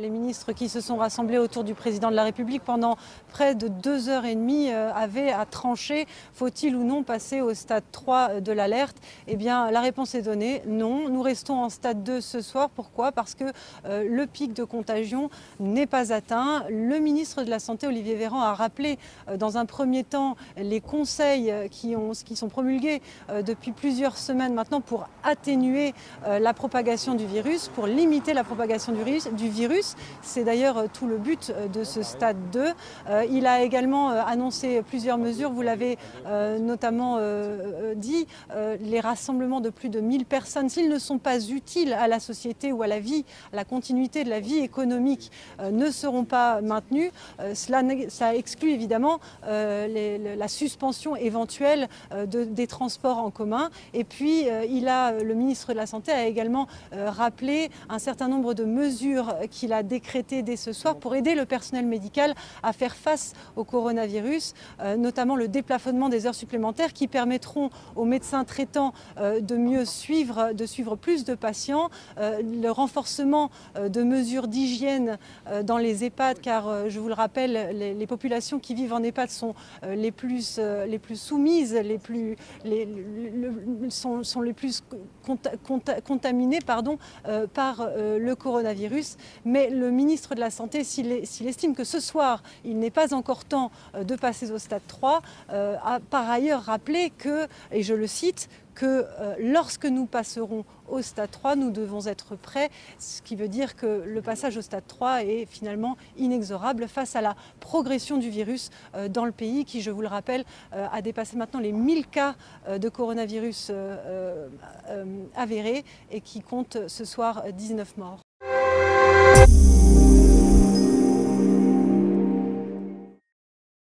Les ministres qui se sont rassemblés autour du président de la République pendant près de 2 heures et demie avaient à trancher, faut-il ou non passer au stade 3 de l'alerte? Eh bien, la réponse est donnée, non. Nous restons en stade 2 ce soir. Pourquoi? Parce que le pic de contagion n'est pas atteint. Le ministre de la Santé, Olivier Véran, a rappelé dans un premier temps les conseils qui sont promulgués depuis plusieurs semaines maintenant pour atténuer la propagation du virus, pour limiter la propagation du virus. C'est d'ailleurs tout le but de ce stade 2. Il a également annoncé plusieurs mesures, vous l'avez notamment dit, les rassemblements de plus de 1000 personnes, s'ils ne sont pas utiles à la société ou à la vie, à la continuité de la vie économique, ne seront pas maintenus. Ça exclut évidemment la suspension éventuelle des transports en commun. Et puis, le ministre de la Santé a également rappelé un certain nombre de mesures qu'il a décrétées dès ce soir pour aider le personnel médical à faire face au coronavirus, notamment le déplafonnement des heures supplémentaires qui permettront aux médecins traitants de suivre plus de patients, le renforcement de mesures d'hygiène dans les EHPAD, car je vous le rappelle, les populations qui vivent en EHPAD sont les plus soumises, sont les plus contaminées par le coronavirus. Mais le ministre de la Santé, s'il estime que ce soir, il n'est pas encore temps de passer au stade 3, a par ailleurs rappelé que, et je le cite, que lorsque nous passerons au stade 3, nous devons être prêts, ce qui veut dire que le passage au stade 3 est finalement inexorable face à la progression du virus dans le pays qui, je vous le rappelle, a dépassé maintenant les 1000 cas de coronavirus avérés et qui compte ce soir 19 morts.